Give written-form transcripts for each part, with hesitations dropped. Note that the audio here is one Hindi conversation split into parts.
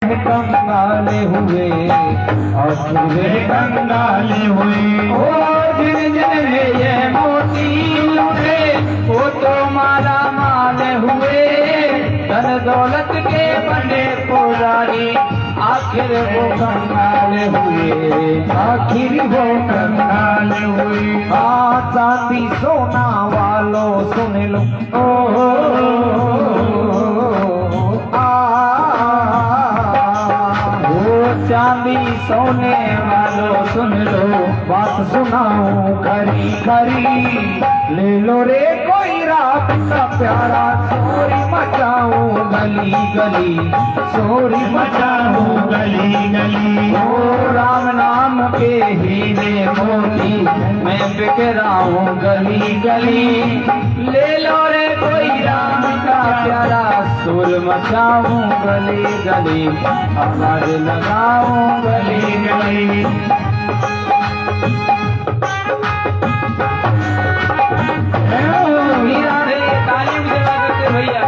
कंगाले हुए और वे कंगाले हुए। और जिन जिन में ये मोती लूटे वो तो माला माल हुए। धन दौलत के बने पुजारी आखिर वो कंगाल हुए। आखिर वो कंगाल हुए। चांदी सोना वालों सुन लो। चांदी सोने वालों सुन लो बात सुनाऊं खरी खरी। ले लो रे कोई रात का प्यारा सोरी मचाऊं गली गली। सोरी मचाऊं गली गली। ओ राम नाम के हीरे मोती मैं बिखराऊं गली गली। ले लो रे कोई राम का प्यारा सुर मचाऊं गली गली। आवाज लगाऊं गली गली। ताली बजा करते भैया।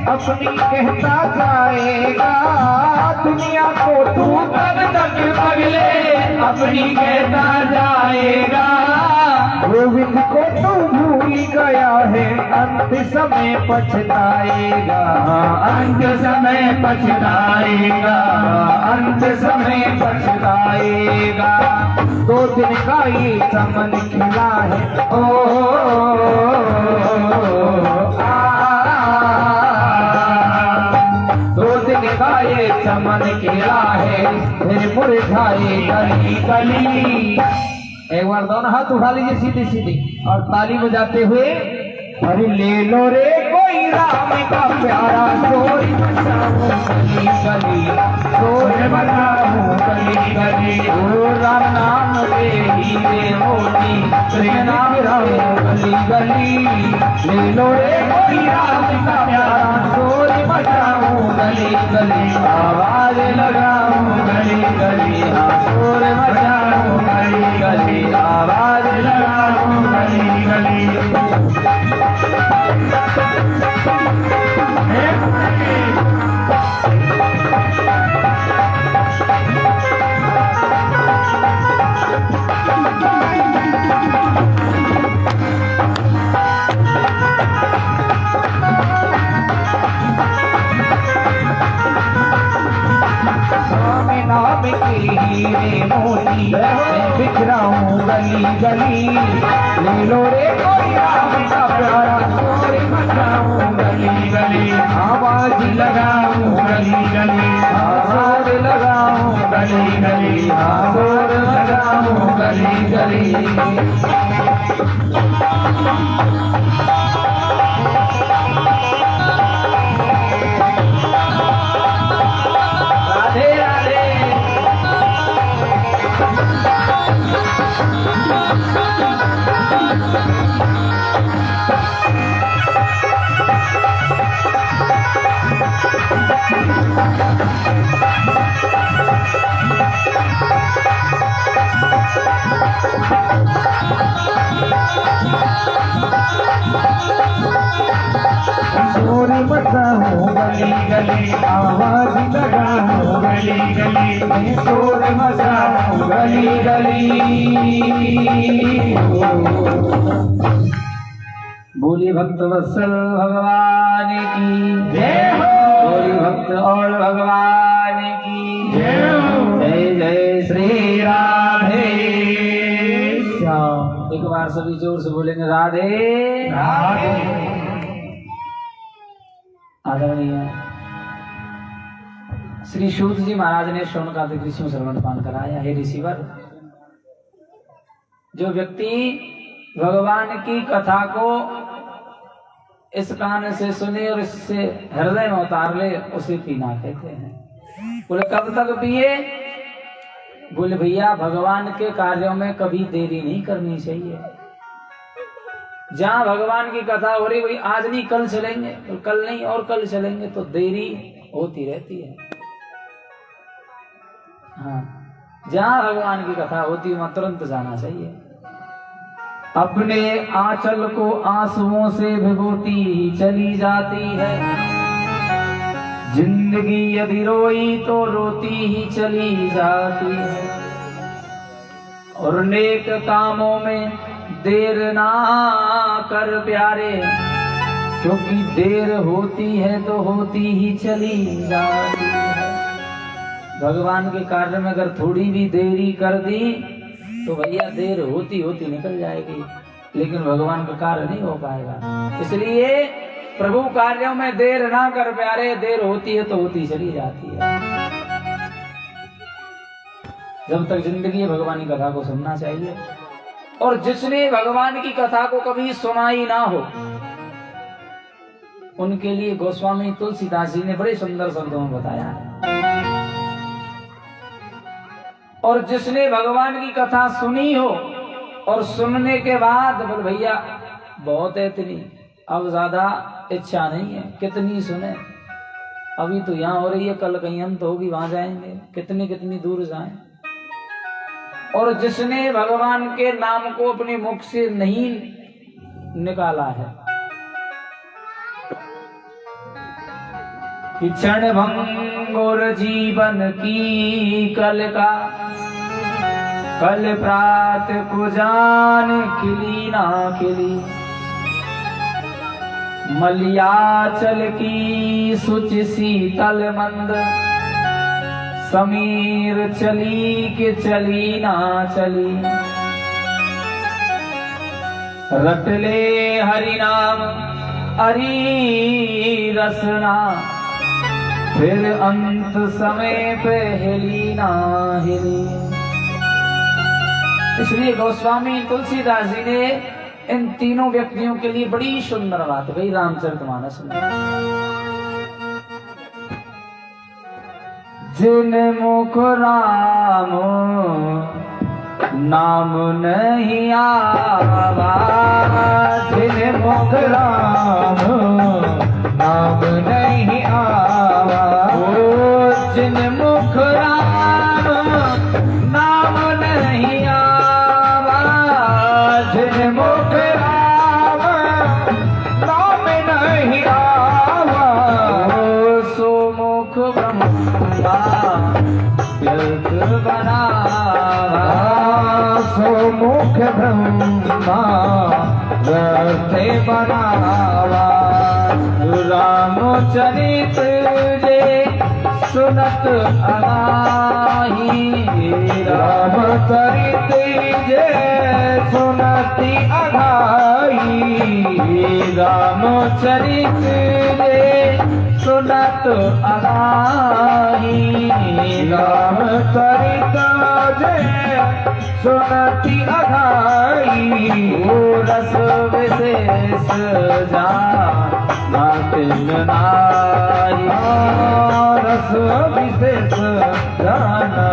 अपनी कहता जाएगा दुनिया को तू कब तक पगले अपनी कहता जाएगा। गोविंद को तू भूल गया है अंत समय पछताएगा। अंत समय पछताएगा। अंत समय पछताएगा। 2 दिन का ये चमन खिला है। ये चमन खिला है फिर मुरझाए गली गली। एक बार दोनों हाथ उठा लीजिए सीधे सीधे और ताली बजाते हुए। अरे ले लो रे कोई राम का प्यारा सोरी मचाऊं गली गली। सोरी मचाऊं गली गली। ओ राम नाम के हीरे मोती प्रेरणा बिराऊं गली गली। ले लो रे कोई राम का प्यारा सोरी मचाऊं गली गली। आवाज लगाऊं गली गली। सोरी मचाऊं गली गली। आवाज लगाऊं गली गली। नाम के हीरे मोती मैं बिखराऊं गली गली। ले लो रे कोई राम का प्यारा सोरी मचाऊं गली गली। आवाज लगाऊं गली गली। आवाज लगाऊं गली गली। आवाज लगाऊं गली गली। सोरी मचाऊं गली गली। आवाज लगाऊं गली गली। सोरी मचाऊं गली गली। बोलिए भक्त वत्सल भगवान की जय हो। बोलिए भक्त और भगवान की जय हो। जय जय श्री राधे श्याम। एक बार सभी जोर से बोलेंगे राधे राधे। आदरणीय श्री सूत जी महाराज ने शौनकादिक ऋषियों श्रवण पान कराया। हे ऋषिवर, जो व्यक्ति भगवान की कथा को इस कान से सुने और इससे हृदय में उतार ले, उसे पीना कहते हैं। बोले कब तक पिए? बोले भैया भगवान के कार्यों में कभी देरी नहीं करनी चाहिए। जहां भगवान की कथा हो रही, भाई आज नहीं कल चलेंगे, तो कल नहीं और कल चलेंगे, तो देरी होती रहती है। हाँ, जहां भगवान की कथा होती है वहां तुरंत जाना चाहिए। अपने आंचल को आंसुओं से भिगोती चली जाती है, जिंदगी यदि रोई तो रोती ही चली जाती है। और नेक कामों में देर ना कर प्यारे, क्योंकि देर होती है तो होती ही चली जाती है। भगवान के कार्य में अगर थोड़ी भी देरी कर दी तो भैया देर होती होती निकल जाएगी, लेकिन भगवान का कार्य नहीं हो पाएगा। इसलिए प्रभु कार्यों में देर ना कर प्यारे, देर होती है तो होती चली जाती है। जब तक जिंदगी है भगवान की कथा को सुनना चाहिए। और जिसने भगवान की कथा को कभी सुनाई ना हो, उनके लिए गोस्वामी तुलसीदास जी ने बड़े सुंदर शब्दों में बताया है। और जिसने भगवान की कथा सुनी हो और सुनने के बाद बोल भैया बहुत है इतनी, अब ज्यादा इच्छा नहीं है, कितनी सुने, अभी तो यहाँ हो रही है, कल कहीं अंत होगी वहां जाएंगे, कितनी कितनी दूर जाएं। और जिसने भगवान के नाम को अपने मुख से नहीं निकाला है, कि क्षण भंगुर जीवन की कल का, कल प्रात को जान खिली ना खिली, मलियाचल की सुच शीतल मंद, समीर चली के चली ना चली, रट ले हरि नाम हरि रसना, फिर अंत समय पे हिली ना हिली। इसलिए गोस्वामी तुलसीदास जी ने इन तीनों व्यक्तियों के लिए बड़ी सुंदर बात कही रामचरितमानस में। जिन मुख राम नाम नहीं आवा, जिन मुख राम नाम नहीं आवा, जिन मुख राम नाम नहीं आवा, जिन मुख राम नाम नहीं आवा, सो मुख ब्रह्मा व्यर्थ बनावा, सो मुख ब्रह्मा व्यर्थ बनावा। रामचरित जे सुनत अगाही, रामचरित जे सुनति अगाही, रामचरित जे सुनत अगाही, रामचरित जे सुनति अगाही, वो रस विशेष जान नाई, रस विशेष जाना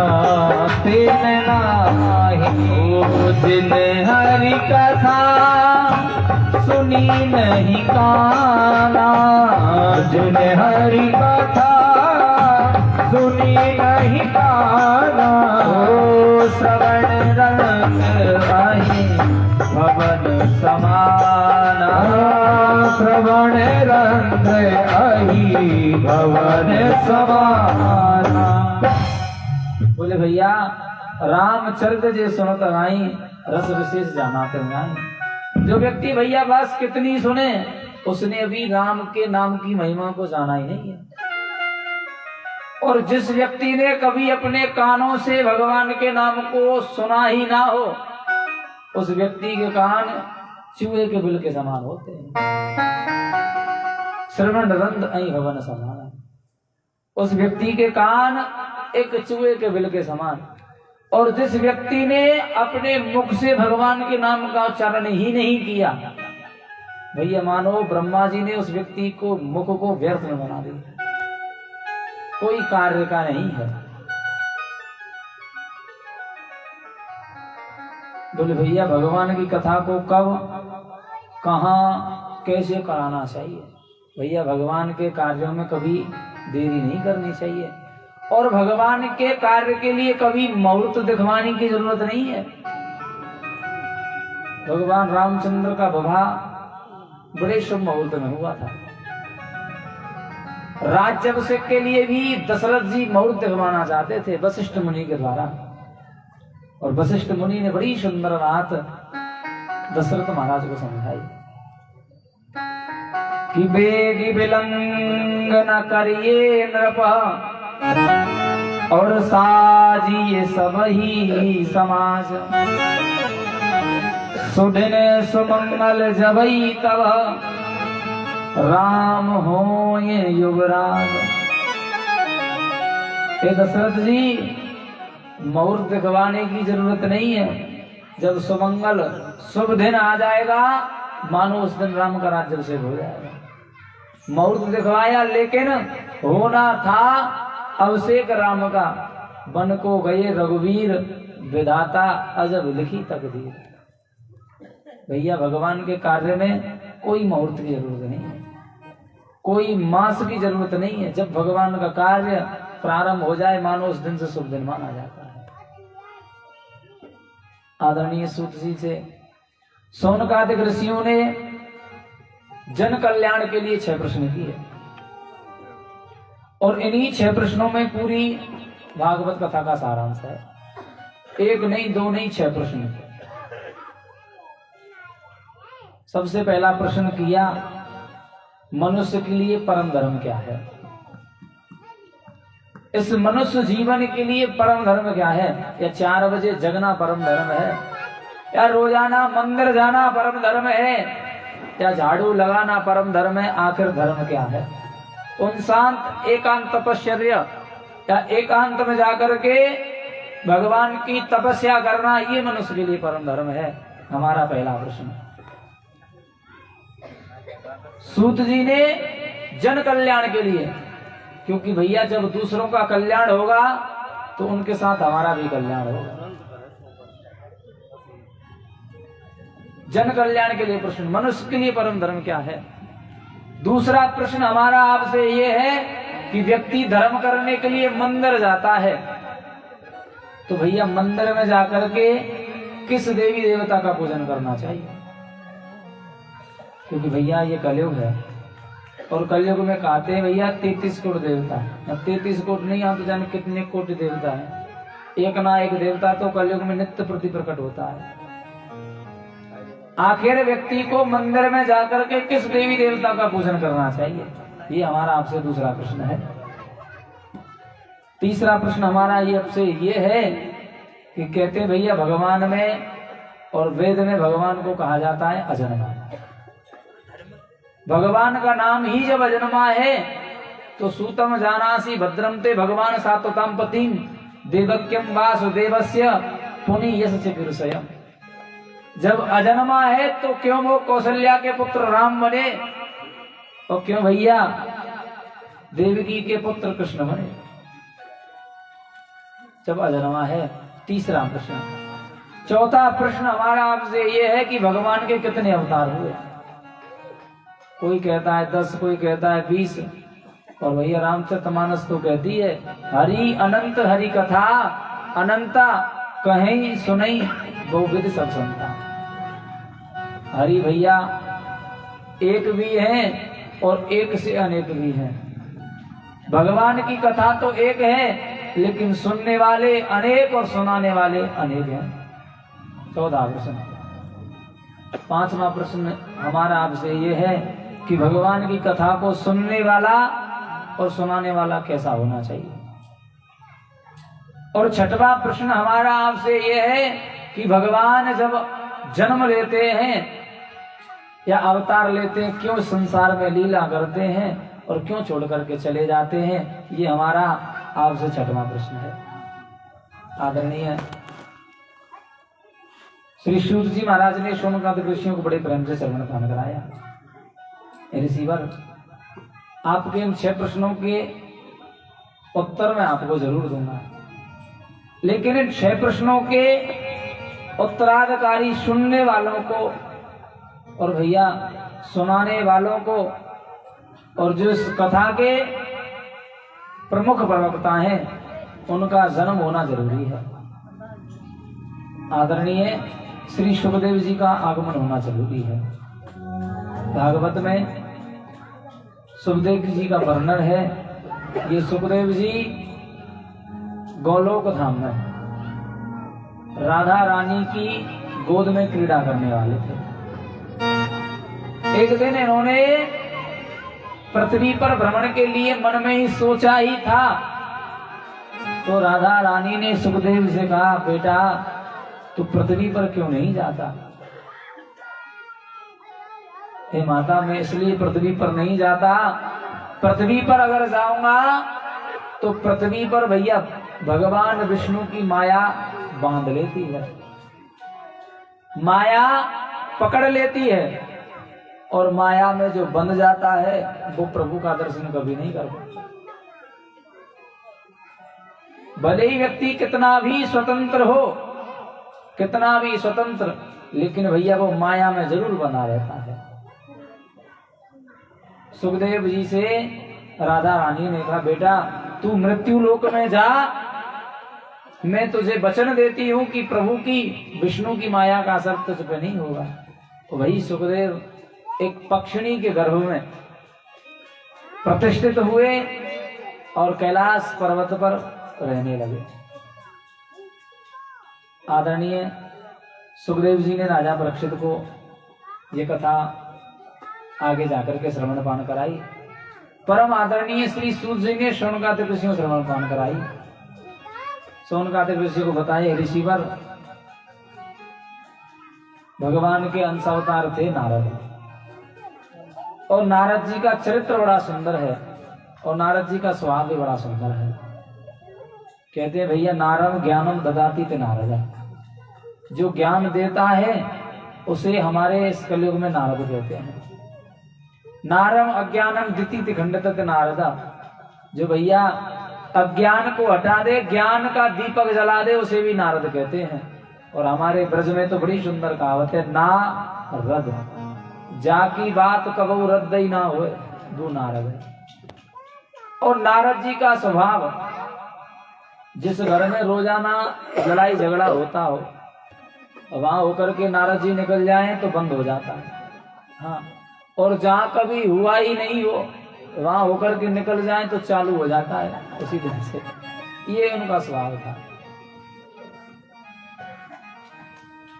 तेन नाही। ओ जिन हरि कथा सुनी नहीं काना, जिन हरि कथा सुनी नहीं काना, ओ श्रवण रंग आई भवन समाना, श्रवण रंग आई भवन समाना। बोले भैया रामचरित जे सुनत आई, रस विशेष जानाते आई। जो व्यक्ति भैया बस कितनी सुने, उसने अभी राम के नाम की महिमा को जाना ही नहीं है। और जिस व्यक्ति ने कभी अपने कानों से भगवान के नाम को सुना ही ना हो, उस व्यक्ति के कान चूहे के बिल के समान होते हैं। श्रवण रंध ऐ भवन समान। उस व्यक्ति के कान एक चूहे के बिल के समान। और जिस व्यक्ति ने अपने मुख से भगवान के नाम का उच्चारण ही नहीं किया, भैया मानो ब्रह्मा जी ने उस व्यक्ति को मुख को व्यर्थ में बना दिया, कोई कार्य का नहीं है। बोले भैया भगवान की कथा को कब, कहाँ, कैसे कराना चाहिए? भैया भगवान के कार्यों में कभी देरी नहीं करनी चाहिए, और भगवान के कार्य के लिए कभी मुहूर्त दिखवाने की जरूरत नहीं है। भगवान रामचंद्र का विवाह बड़े शुभ मुहूर्त में हुआ था। राज्याभिषेक के लिए भी दशरथ जी मुहूर्त दिखवाना चाहते थे वशिष्ठ मुनि के द्वारा, और वशिष्ठ मुनि ने बड़ी सुंदर बात दशरथ महाराज को समझाई कि बेगी विलंग न करिए नृप, और साजिए सब ही समाज, सुदिन सुमंगल जबई तब, राम हो ये युवराज। दशरथ जी मुहूर्त दिखवाने की जरूरत नहीं है। जब सुमंगल शुभ दिन आ जाएगा, मानो उस दिन राम का राज्याभिषेक हो जाएगा। मुहूर्त दिखवाया, लेकिन होना था अभिषेक राम का। बन को गए रघुवीर, विधाता अजब लिखी तकदीर। भैया भगवान के कार्य में कोई मुहूर्त की जरूरत नहीं है, कोई मास की जरूरत नहीं है। जब भगवान का कार्य प्रारंभ हो जाए, मानो उस दिन से शुभ दिन माना जाता है। आदरणीय सूत जी से शौनकादिक ऋषियों ने जन कल्याण के लिए 6 प्रश्न किए, और इन्हीं 6 प्रश्नों में पूरी भागवत कथा का सारांश है। 1 नहीं, 2 नहीं, 6 प्रश्न। सबसे पहला प्रश्न किया, मनुष्य के लिए परम धर्म क्या है? इस मनुष्य जीवन के लिए परम धर्म क्या है? या 4 बजे जगना परम धर्म है, या रोजाना मंदिर जाना परम धर्म है, या झाड़ू लगाना परम धर्म है? आखिर धर्म क्या है? उन शांत एकांत तपश्चर्या या एकांत में जाकर के भगवान की तपस्या करना, ये मनुष्य के लिए परम धर्म है। हमारा पहला प्रश्न। सूत जी ने जन कल्याण के लिए, क्योंकि भैया जब दूसरों का कल्याण होगा तो उनके साथ हमारा भी कल्याण होगा। जन कल्याण के लिए प्रश्न, मनुष्य के लिए परम धर्म क्या है? दूसरा प्रश्न हमारा आपसे ये है कि व्यक्ति धर्म करने के लिए मंदिर जाता है, तो भैया मंदिर में जाकर के किस देवी देवता का पूजन करना चाहिए? क्योंकि भैया ये कलयुग है, और कलयुग में कहते हैं भैया 33 कोटि देवता है। अब 33 कोटि नहीं, आप तो जाने कितने कोटि देवता है। एक ना एक देवता तो कलयुग में नित्य प्रति प्रकट होता है। आखिर व्यक्ति को मंदिर में जाकर के किस देवी देवता का पूजन करना चाहिए? ये हमारा आपसे दूसरा प्रश्न है। तीसरा प्रश्न हमारा ये आपसे ये है कि कहते भैया भगवान में और वेद में भगवान को कहा जाता है अजन्मा। भगवान का नाम ही जब अजन्मा है तो सूतम जानासी भद्रम ते भगवान सात्वताम पतिम देवक्यम वासुदेवस्य पुनि यश चिकित्सयम्। जब अजन्मा है तो क्यों वो कौशल्या के पुत्र राम बने, और क्यों भैया देवकी के पुत्र कृष्ण बने? जब अजन्मा है। तीसरा प्रश्न। चौथा प्रश्न हमारा आपसे ये है कि भगवान के कितने अवतार हुए? कोई कहता है 10, कोई कहता है 20, और भैया रामचरितमानस तो कहती है हरि अनंत हरि कथा अनंता कहीं सुनई बहुविध सब सुनता। हरि भैया एक भी है और एक से अनेक भी हैं। भगवान की कथा तो एक है, लेकिन सुनने वाले अनेक और सुनाने वाले अनेक हैं। 14 प्रश्न। पांचवा प्रश्न हमारा आपसे ये है कि भगवान की कथा को सुनने वाला और सुनाने वाला कैसा होना चाहिए। और छठवां प्रश्न हमारा आपसे ये है कि भगवान जब जन्म लेते हैं या अवतार लेते हैं, क्यों संसार में लीला करते हैं और क्यों छोड़ करके चले जाते हैं, ये हमारा आपसे छठवां प्रश्न है। आदरणीय श्री सूत जी महाराज ने सोमकांत ऋषियों को बड़े प्रेम से श्रवण पान कराया। रिसीवर, आपके इन 6 प्रश्नों के उत्तर मैं आपको जरूर दूंगा, लेकिन इन 6 प्रश्नों के उत्तराधिकारी सुनने वालों को और भैया सुनाने वालों को और जो इस कथा के प्रमुख प्रवक्ता हैं उनका जन्म होना जरूरी है। आदरणीय श्री सुखदेव जी का आगमन होना जरूरी है। भागवत में सुखदेव जी का वर्णन है। ये सुखदेव जी गोलोक धाम में राधा रानी की गोद में क्रीड़ा करने वाले थे। एक दिन इन्होंने पृथ्वी पर भ्रमण के लिए मन में ही सोचा ही था, तो राधा रानी ने सुखदेव से कहा, बेटा तू पृथ्वी पर क्यों नहीं जाता? हे माता, मैं इसलिए पृथ्वी पर नहीं जाता, पृथ्वी पर अगर जाऊंगा तो पृथ्वी पर भैया भगवान विष्णु की माया बांध लेती है, माया पकड़ लेती है, और माया में जो बंध जाता है वो प्रभु का दर्शन कभी नहीं कर पाता। भले ही व्यक्ति कितना भी स्वतंत्र हो, कितना भी स्वतंत्र, लेकिन भैया वो माया में जरूर बना रहता है। सुखदेव जी से राधा रानी ने कहा, बेटा तू मृत्यु लोक में जा, मैं तुझे वचन देती हूं कि प्रभु की विष्णु की माया का असर तुझ पे नहीं होगा। तो वही सुखदेव एक पक्षिणी के गर्भ में प्रतिष्ठित हुए और कैलाश पर्वत पर रहने लगे। आदरणीय सुखदेव जी ने राजा परीक्षित को ये कथा आगे जाकर के श्रवण पान कराई। परम आदरणीय श्री सूत जी ने शौनकादिक ऋषि को श्रवण पान कराई। शौनकादिक ऋषि को बताए, ऋषिवर भगवान के अंश अवतार थे नारद, और नारद जी का चरित्र बड़ा सुंदर है और नारद जी का स्वभाव भी बड़ा सुंदर है। कहते हैं भैया नारम ज्ञानम ददाति ते नारद, जो ज्ञान देता है उसे हमारे इस कलयुग में नारद कहते हैं। नारम अज्ञानम दिति खंडित नारदा, जो भैया अज्ञान को हटा दे, ज्ञान का दीपक जला दे, उसे भी नारद कहते हैं। और हमारे ब्रज में तो बड़ी सुंदर कहावत है, ना रद जाकी बात कबू रद्द ही ना होए, दो नारद है। और नारद जी का स्वभाव, जिस घर में रोजाना लड़ाई झगड़ा होता हो, वहां होकर के नारद जी निकल जाएं तो बंद हो जाता है। हाँ, और जहां कभी हुआ ही नहीं हो, वहां होकर के निकल जाएं तो चालू हो जाता है उसी दिन से। ये उनका स्वभाव था।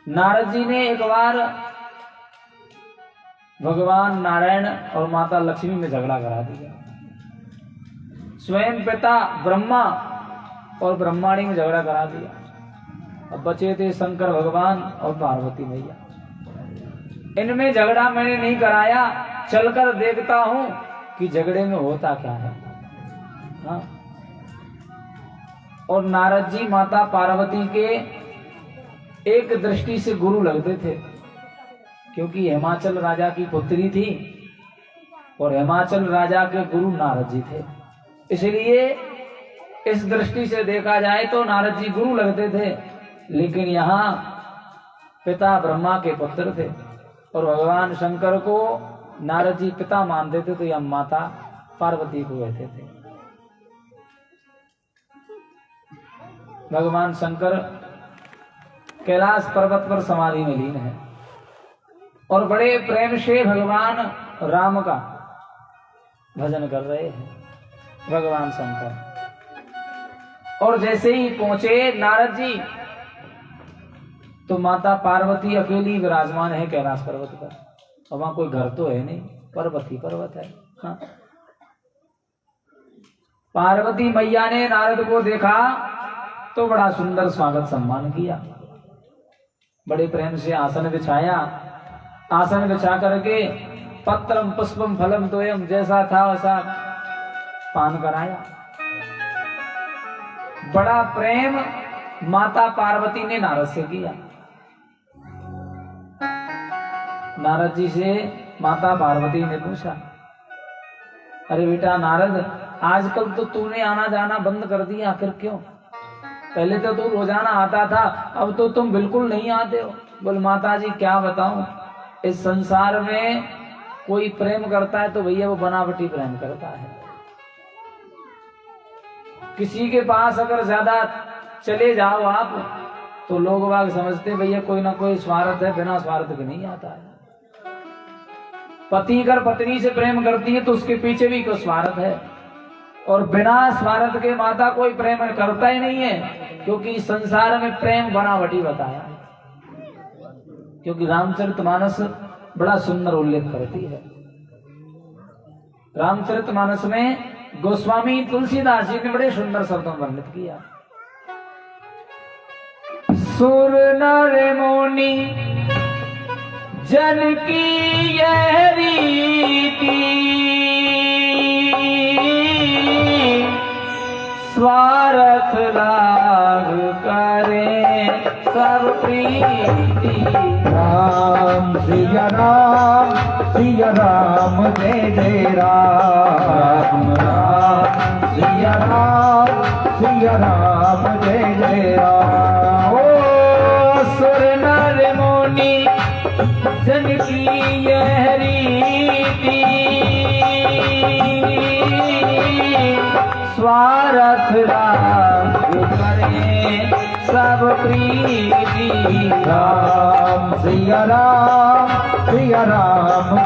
नारद जी ने एक बार भगवान नारायण और माता लक्ष्मी में झगड़ा करा दिया। स्वयं पिता ब्रह्मा और ब्रह्माणी में झगड़ा करा दिया। अब बचे थे शंकर भगवान और पार्वती मैया। इनमें झगड़ा मैंने नहीं कराया, चलकर देखता हूं कि झगड़े में होता क्या है। हाँ? और नारद जी माता पार्वती के एक दृष्टि से गुरु लगते थे, क्योंकि हिमाचल राजा की पुत्री थी और हिमाचल राजा के गुरु नारद जी थे। इसलिए इस दृष्टि से देखा जाए तो नारद जी गुरु लगते थे, लेकिन यहाँ पिता ब्रह्मा के पुत्र थे और भगवान शंकर को नारद जी पिता मानते थे, तो यह माता पार्वती को कहते थे। भगवान शंकर कैलाश पर्वत पर समाधि में लीन है और बड़े प्रेम से भगवान राम का भजन कर रहे हैं भगवान शंकर। और जैसे ही पहुंचे नारद जी, तो माता पार्वती अकेली विराजमान है कैलाश पर्वत पर, और वहां कोई घर तो है नहीं, पर्वत ही पर्वत है। हाँ। पार्वती मैया ने नारद को देखा तो बड़ा सुंदर स्वागत सम्मान किया, बड़े प्रेम से आसन बिछाया, आसन बिछा करके पत्रम पुष्पम फलम तोयम, जैसा था वैसा पान कराया। बड़ा प्रेम माता पार्वती ने नारद से किया। नारद जी से माता पार्वती ने पूछा, अरे बेटा नारद, आजकल तो तूने आना जाना बंद कर दिया, आखिर क्यों? पहले तो तू रोजाना आता था, अब तो तुम बिल्कुल नहीं आते हो। बोल माता जी क्या बताऊं, इस संसार में कोई प्रेम करता है तो भैया वो बनावटी प्रेम करता है। किसी के पास अगर ज्यादा चले जाओ आप तो लोग बाग समझते भैया कोई ना कोई स्वार्थ है, बिना स्वार्थ के नहीं आता है। पति अगर पत्नी से प्रेम करती है तो उसके पीछे भी कोई स्वार्थ है, और बिना स्वार्थ के माता कोई प्रेम करता ही नहीं है, क्योंकि संसार में प्रेम बनावटी बताया। क्योंकि रामचरितमानस बड़ा सुंदर उल्लेख करती है। रामचरितमानस में गोस्वामी तुलसीदास जी ने बड़े सुंदर शब्दों में वर्णित किया। सुर नर मुनि जन की यह रीति, स्वार्थ लाग करे सब प्रीति। राम सिया राम जय जय राम, राम सिया राम जय जय राम। ओ सुर नर मुनि जन की यह रीति, स्वार्थ लाग करे सब प्रीति। राम सिया राम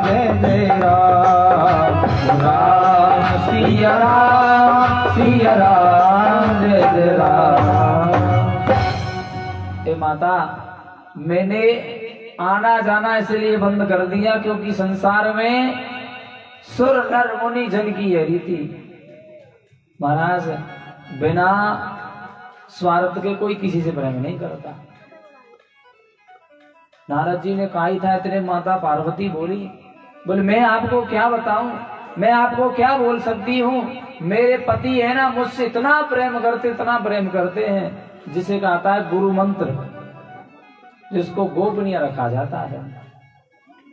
जय जय राम, राम सिया राम जय जय राम। ए माता, मैंने आना जाना इसलिए बंद कर दिया क्योंकि संसार में सुर नर मुनि जन की यह रीति। महाराज, बिना स्वार्थ के कोई किसी से प्रेम नहीं करता। नारद जी ने कहा ही था, इतने माता पार्वती बोली, बोले मैं आपको क्या बताऊं, मैं आपको क्या बोल सकती हूँ। मेरे पति है ना, मुझसे इतना प्रेम करते हैं, जिसे कहता है गुरु मंत्र, जिसको गोपनीय रखा जाता है।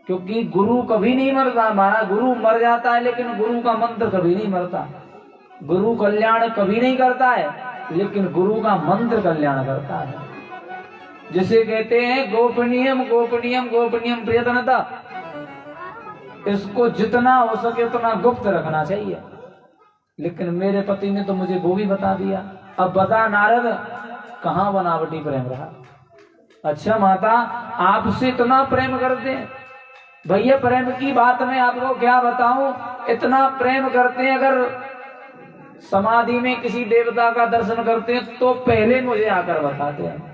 क्योंकि गुरु कभी नहीं मरता। हमारा गुरु मर जाता है लेकिन गुरु का मंत्र कभी नहीं मरता। गुरु कल्याण कभी नहीं करता है लेकिन गुरु का मंत्र कल्याण करता है। जिसे कहते हैं गोपनीयम गोपनीयम गोपनीयम प्रियतनता, इसको जितना हो सके उतना गुप्त रखना चाहिए। लेकिन मेरे पति ने तो मुझे वो भी बता दिया। अब बता नारद, कहाँ बनावटी प्रेम रहा। अच्छा माता, आपसे इतना प्रेम करते हैं भैया, प्रेम की बात मैं आपको क्या बताऊं, इतना प्रेम करते हैं। अगर समाधि में किसी देवता का दर्शन करते हैं तो पहले मुझे आकर बताते हैं।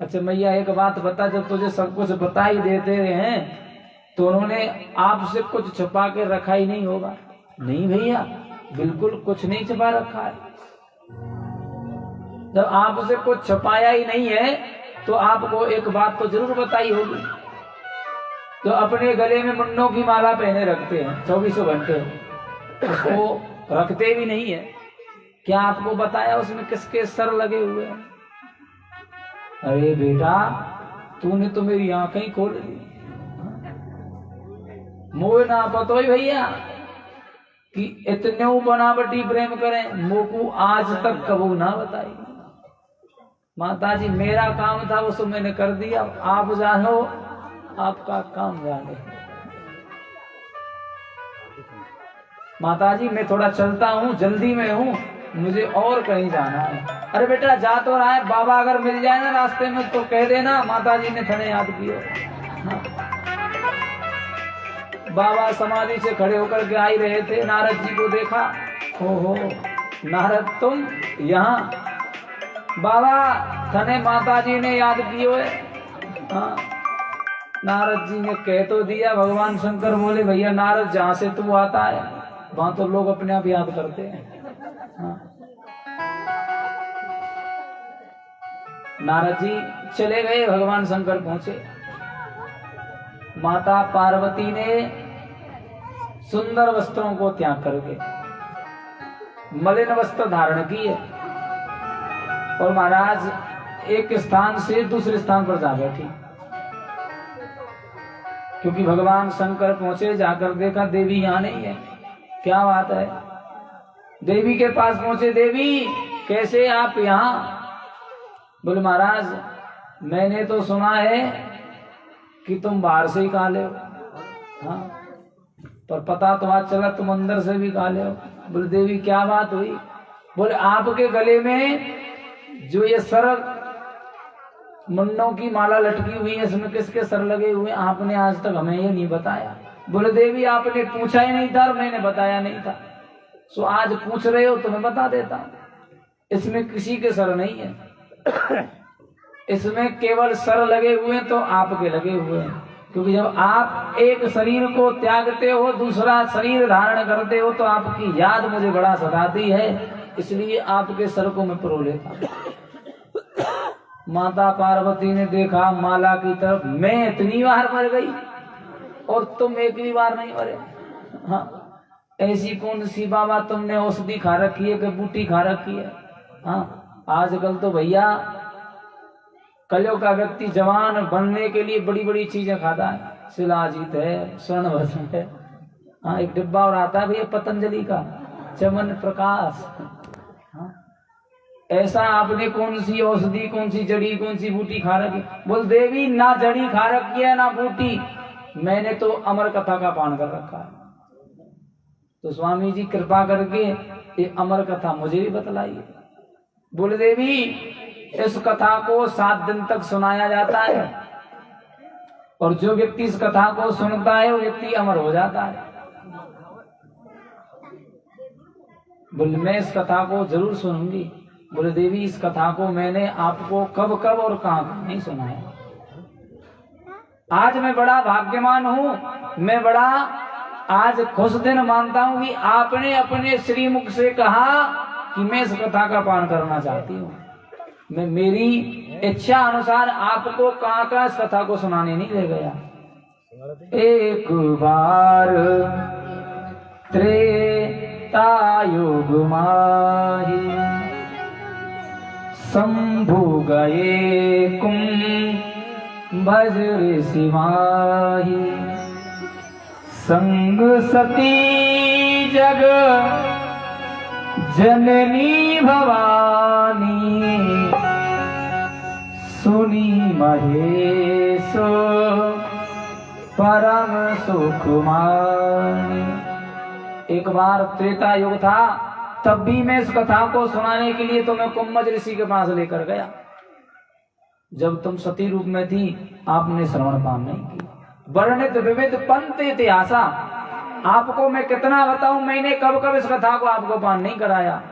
अच्छा मैया एक बात बता, जब तुझे सब कुछ बता ही देते हैं तो उन्होंने आपसे कुछ छुपा के रखा ही नहीं होगा? नहीं भैया, बिल्कुल कुछ नहीं छुपा रखा है। जब आपसे कुछ छुपाया ही नहीं है तो आपको एक बात तो जरूर बताई होगी। तो अपने गले में मुन्नों की माला पहने रखते हैं 24 घंटे, उसको रखते भी नहीं है। क्या आपको बताया उसमें किसके सर लगे हुए हैं? अरे बेटा, तूने तो मेरी आंखें ही खोल दी। मोह ना पतो ही भैया कि इतने बनावटी प्रेम करें, मोकू आज तक कबू ना बताई। माता जी, मेरा काम था वो तो मैंने कर दिया, आप जानो आपका काम जाने। माता जी मैं थोड़ा चलता हूँ, जल्दी में हूँ, मुझे और कहीं जाना है। अरे बेटा जा तो रहा है, बाबा अगर मिल जाए ना रास्ते में तो कह देना माता जी ने थने याद किया। हाँ। बाबा समाधि से खड़े होकर के आ ही रहे थे, नारद जी को देखा। हो नारद तुम यहाँ? बाबा थने माता जी ने याद कियो है। हाँ, नारद जी ने कह तो दिया, भगवान शंकर बोले भैया नारद जहां से तू आता है वहां तो लोग अपने आप याद करते हैं। हाँ। नारद जी चले गए, भगवान शंकर पहुंचे। माता पार्वती ने सुंदर वस्त्रों को त्याग करके मलिन वस्त्र धारण किए और महाराज एक स्थान से दूसरे स्थान पर जा बैठी, क्योंकि भगवान शंकर पहुंचे। जाकर देखा देवी यहाँ नहीं है। क्या बात है? देवी के पास पहुंचे, देवी कैसे आप यहाँ? बोले महाराज मैंने तो सुना है कि तुम बाहर से ही काले हो, हाँ, पर पता तो आज चला तुम अंदर से भी काले हो। बोले देवी क्या बात हुई? बोले आपके गले में जो ये सर मुन्नों की माला लटकी हुई है, इसमें किसके सर लगे हुए? आपने आज तक हमें ये नहीं बताया। बोले देवी आपने पूछा ही नहीं था और मैंने बताया नहीं था, सो आज पूछ रहे हो तो मैं बता देता हूं। इसमें किसी के सर नहीं है, इसमें केवल सर लगे हुए तो आपके लगे हुए हैं। क्योंकि जब आप एक शरीर को त्यागते हो, दूसरा शरीर धारण करते हो, तो आपकी याद मुझे बड़ा सताती है, इसलिए आपके सर को मैं परो लेता हूं। माता पार्वती ने देखा माला की तरफ, मैं इतनी बार मर गई और तुम एक भी बार नहीं मरे। हाँ, ऐसी कौन सी बाबा तुमने औषधि खा रखी है कि बूटी खा रखी है? हाँ, आजकल तो भैया कलयुग का व्यक्ति जवान बनने के लिए बड़ी बड़ी चीजें खाता है। शिलाजीत है, स्वर्णभस्म है, हाँ, एक डिब्बा और आता है भैया पतंजलि का चमन प्रकाश। हाँ, ऐसा आपने कौन सी औषधि, कौन सी जड़ी, कौन सी बूटी खा रखी? बोल देवी ना जड़ी खा रखी है ना बूटी, मैंने तो अमर कथा का पान कर रखा है। तो स्वामी जी कृपा करके ये अमर कथा मुझे भी बतलाइए। बोले देवी इस कथा को 7 दिन तक सुनाया जाता है और जो व्यक्ति इस कथा को सुनता है वो व्यक्ति अमर हो जाता है। बोले मैं इस कथा को जरूर सुनूंगी। बोले देवी इस कथा को मैंने आपको कब कब और कहाँ नहीं सुनाया। आज मैं बड़ा भाग्यवान हूँ, मैं बड़ा आज खुश दिन मानता हूँ कि आपने अपने श्रीमुख से कहा कि मैं इस कथा का पान करना चाहती हूँ। मैं मेरी इच्छा अनुसार आपको कहाँ कहाँ इस कथा को सुनाने नहीं ले गया। एक बार त्रेता युग माही शंभु गए कुंभज ऋषि माही संग सती जग जननी भवानी सुनी महेश परम सुखमानी। एक बार त्रेता युग था, तब भी मैं इस कथा को सुनाने के लिए तुम्हें कुंभज ऋषि के पास लेकर गया। जब तुम सती रूप में थी आपने श्रवण पान नहीं की। वर्णित विविध पंथ इतिहासा, आपको मैं कितना बताऊं, मैंने कब कब इस कथा को आपको पान नहीं कराया।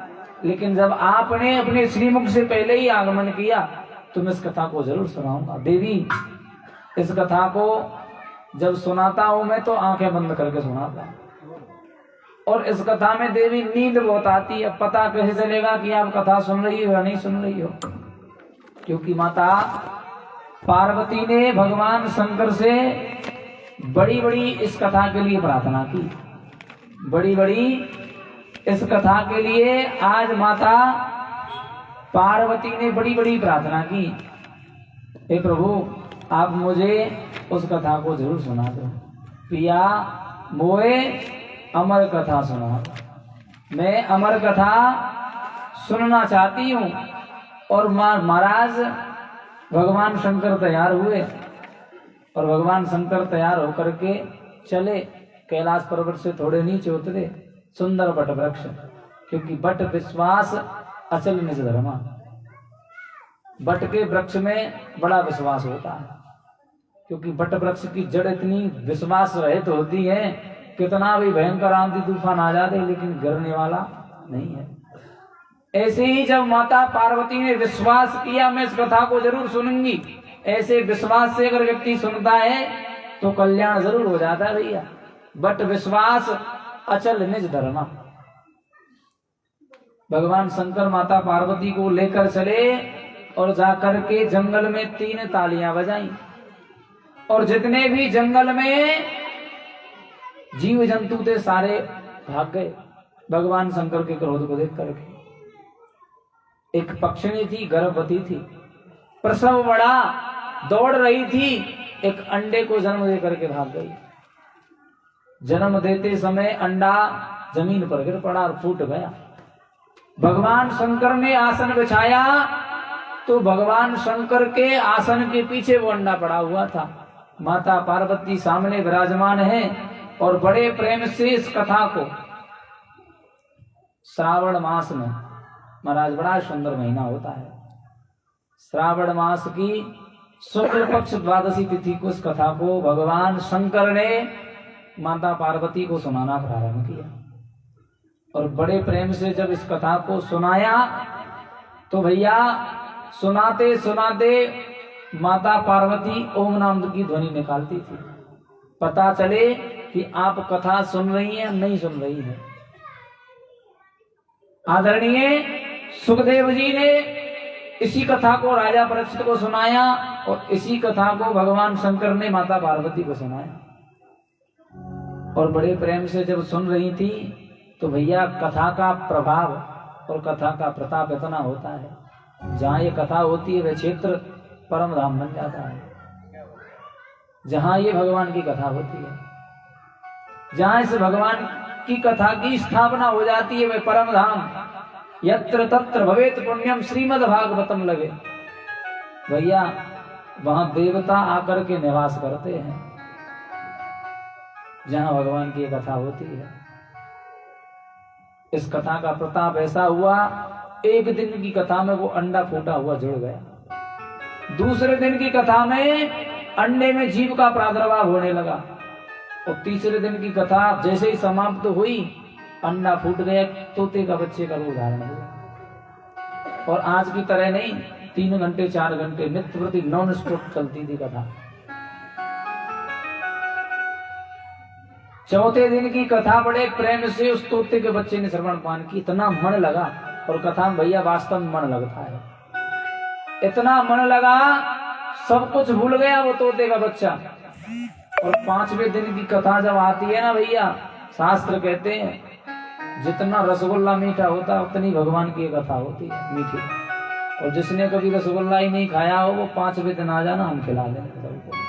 लेकिन जब आपने अपने श्रीमुख से पहले ही आगमन किया तो मैं इस कथा को जरूर सुनाऊंगा। देवी इस कथा को जब सुनाता हूं मैं तो आंखें बंद करके सुनाता हूं, और इस कथा में देवी नींद बहुत आती है। पता कैसे चलेगा कि आप कथा सुन रही हो या नहीं सुन रही हो? क्योंकि माता पार्वती ने भगवान शंकर से बड़ी बड़ी इस कथा के लिए प्रार्थना की, बड़ी बड़ी इस कथा के लिए आज माता पार्वती ने बड़ी बड़ी प्रार्थना की। हे प्रभु आप मुझे उस कथा को जरूर सुना दो। पिया मोए अमर कथा सुना। मैं अमर कथा सुनना चाहती हूँ। और महाराज भगवान शंकर तैयार हुए और भगवान शंकर तैयार होकर के चले कैलाश पर्वत से थोड़े नीचे उतरे। सुंदर बट वृक्ष, क्योंकि बट विश्वास अचल निज धर्मा। बट के वृक्ष में बड़ा विश्वास होता है, क्योंकि बट वृक्ष की जड़ इतनी विश्वास रहित होती है, कितना भी भयंकर आंधी तूफान आ जाते लेकिन गिरने वाला नहीं है। ऐसे ही जब माता पार्वती ने विश्वास किया मैं इस कथा को जरूर सुनूंगी, ऐसे विश्वास से अगर व्यक्ति सुनता है तो कल्याण जरूर हो जाता है भैया। बट विश्वास अचल निज धर्मा। भगवान शंकर माता पार्वती को लेकर चले और जाकर के जंगल में 3 तालियां बजाई और जितने भी जंगल में जीव जंतु थे सारे भाग गए भगवान शंकर के क्रोध को देख करके। एक पक्षिणी थी, गर्भवती थी, प्रसव बड़ा, दौड़ रही थी, एक अंडे को जन्म दे करके भाग गई। जन्म देते समय अंडा जमीन पर गिर पड़ा और फूट गया। भगवान शंकर ने आसन बिछाया तो भगवान शंकर के आसन के पीछे वो अंडा पड़ा हुआ था। माता पार्वती सामने विराजमान है और बड़े प्रेम से इस कथा को श्रावण मास में, महाराज बड़ा सुंदर महीना होता है, श्रावण मास की शुक्ल पक्ष द्वादशी तिथि को इस कथा को भगवान शंकर ने माता पार्वती को सुनाना प्रारंभ किया। और बड़े प्रेम से जब इस कथा को सुनाया तो भैया सुनाते सुनाते माता पार्वती ओम नाम की ध्वनि निकालती थी। पता चले कि आप कथा सुन रही हैं नहीं सुन रही हैं। आदरणीय सुखदेव जी ने इसी कथा को राजा परीक्षित को सुनाया और इसी कथा को भगवान शंकर ने माता पार्वती को सुनाया। और बड़े प्रेम से जब सुन रही थी तो भैया कथा का प्रभाव और कथा का प्रताप इतना होता है, जहां ये कथा होती है वह क्षेत्र परम धाम बन जाता है। जहां ये भगवान की कथा होती है, जहां इस भगवान की कथा की स्थापना हो जाती है वह परम धाम। यत्र तत्र भवेत पुण्यम श्रीमद् भागवतम लगे। भैया वहां देवता आकर के निवास करते हैं जहां भगवान की कथा होती है। इस कथा का प्रताप ऐसा हुआ, एक दिन की कथा में वो अंडा फूटा हुआ जुड़ गया। दूसरे दिन की कथा में अंडे में जीव का प्रादुर्भाव होने लगा और तीसरे दिन की कथा जैसे ही समाप्त हुई अंडा फूट गया, तोते का बच्चे का रूप धारण हुआ। और आज की तरह नहीं, 3 घंटे 4 घंटे नित्य प्रति नॉन स्टॉप चलती थी कथा। चौथे दिन की कथा बड़े प्रेम से उस तोते के बच्चे ने श्रवण पान की, इतना मन लगा। और कथा में भैया वास्तव में मन लगता है, इतना मन लगा सब कुछ भूल गया वो तोते का बच्चा। और 5वें दिन की कथा जब आती है ना भैया, शास्त्र कहते हैं जितना रसगुल्ला मीठा होता है उतनी भगवान की कथा होती है मीठी। और जिसने कभी रसगुल्ला ही नहीं खाया हो वो 5वें दिन आ जाना, हम खिला देंगे सबको।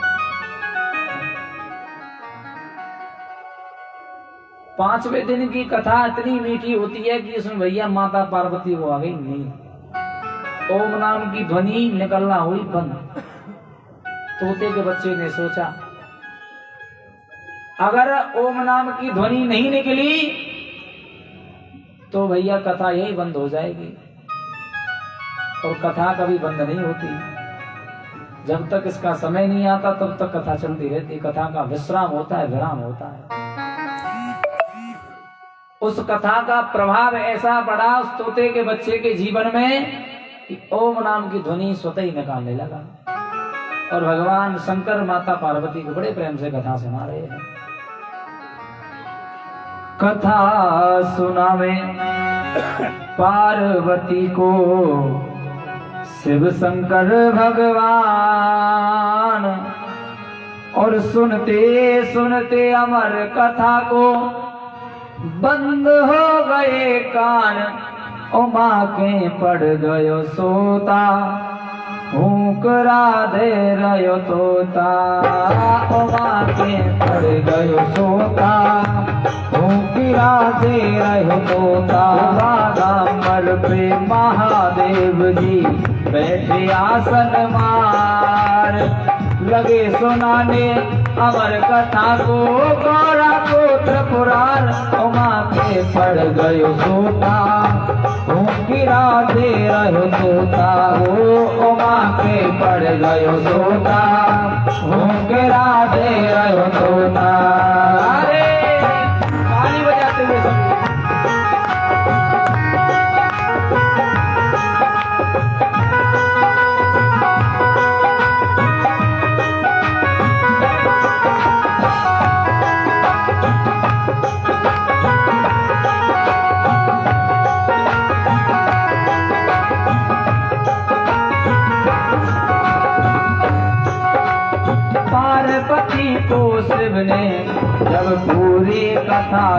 5वें दिन की कथा इतनी मीठी होती है कि इसमें भैया माता पार्वती को आ गई नींद। ओम नाम की ध्वनि निकलना हुई बंद। तोते के बच्चे ने सोचा अगर ओम नाम की ध्वनि नहीं निकली तो भैया कथा यही बंद हो जाएगी। और कथा कभी बंद नहीं होती, जब तक इसका समय नहीं आता तब तक कथा चलती रहती। कथा का विश्राम होता है, विराम होता है। उस कथा का प्रभाव ऐसा पड़ा उस तोते के बच्चे के जीवन में कि ओम नाम की ध्वनि स्वतः ही निकालने लगा। और भगवान शंकर माता पार्वती को बड़े प्रेम से कथा सुना रहे हैं। कथा सुनावे पार्वती को शिव शंकर भगवान। और सुनते सुनते अमर कथा को बंद हो गए कान। उमा के पड़ गयो सोता, हुकरा दे रयो तोता। उमा के पड़ गयो सोता, हुकरा दे रयो तोता। बागामर पे महादेव जी बैठे आसन मार। लगे सुनाने अमर कथा को गौरा गोत्र पुराण। उमा के पड़ गयो सोता, गिरा दे रहो तोता। हो उमा के पड़ गयो सोता, गिरा दे रहो तोता। अरे ताली बजाते हुए सब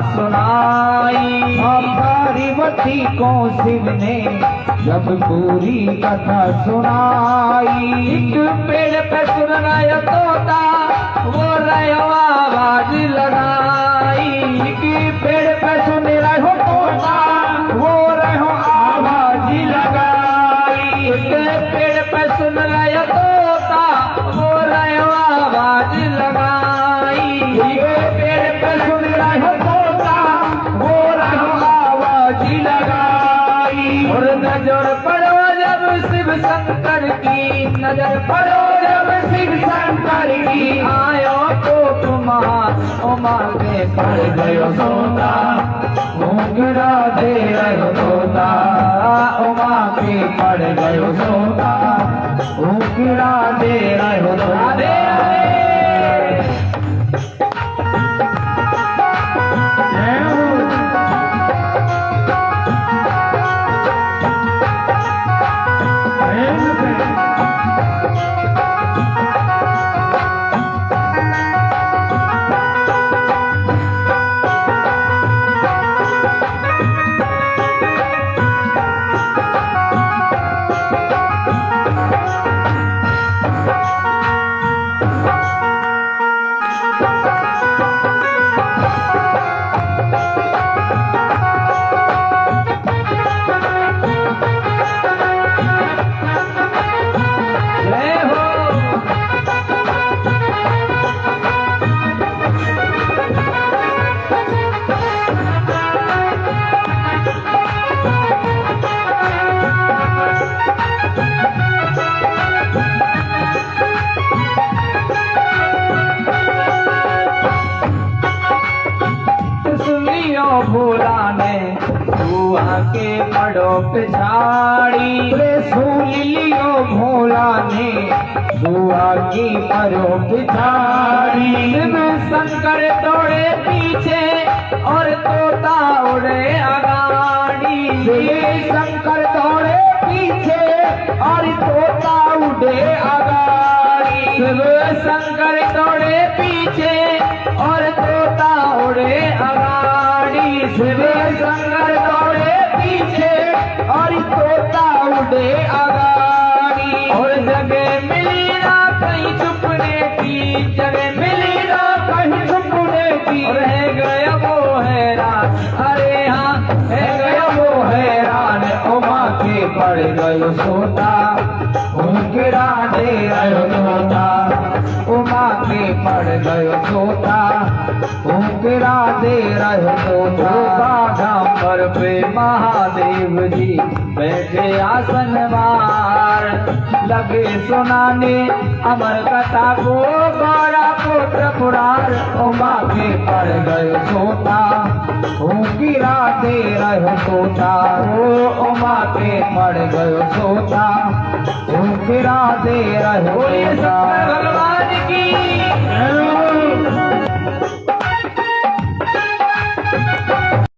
सुनाई। पार्वती को शिव ने जब पूरी कथा सुनाई। एक पेड़ पे सुन रहा तोता वो रहो आवाज लगाई। एक पेड़ पे सुन रहो तोता वो रहो आवाज लगाई। एक पेड़ पे सुन रहा तोता वो रहो आवाज लगाई। एक पेड़ पे सुन रहा तोता वो रहो आवाज लगाई। और नजर पड़ो जब शिव शंकर की, नजर पड़ो जब शिव शंकर की। आयो तो उमा के पड़ गयो सोता, घूंघरा दे रहो तोता। उमा के पड़ गयो सोता, घूंघरा दे रहो तोता। भोला ने सुआ के पड़ो पिछाड़ी। सूल लियो भोला ने सुआ की पड़ो पिछाड़ी। शिव शंकर दौड़े पीछे और तोता उड़े अगाड़ी। शिव शंकर दौड़े पीछे और तोता उड़े अगाड़ी। शिव शंकर दौड़े पीछे और तोता उड़े अगाड़ी। शिव शंकर दौड़े पीछे और तोता उड़े अगाड़ी। और जगह मिली ना कहीं छुपने की, जगह मिली ना कहीं छुपने की। और है गया वो हैरान, अरे हाँ है गया वो हैरान। उमा के पड़ गयो सोता, घूंघरा दे रहो तोता। उमा के पड़ गयो सोता, घूंघरा दे रहो तोता। बाघांबर पे महादेव जी बैठे आसन मार, लगे सुनाने अमर कथा को गौरा पुत्र पुराण। उमा के पड़ गयो सोता, घूंघरा दे रहो तोता। ओ उमा के पड़ गयो सोता, घूंघरा दे रहो तोता। भगवान की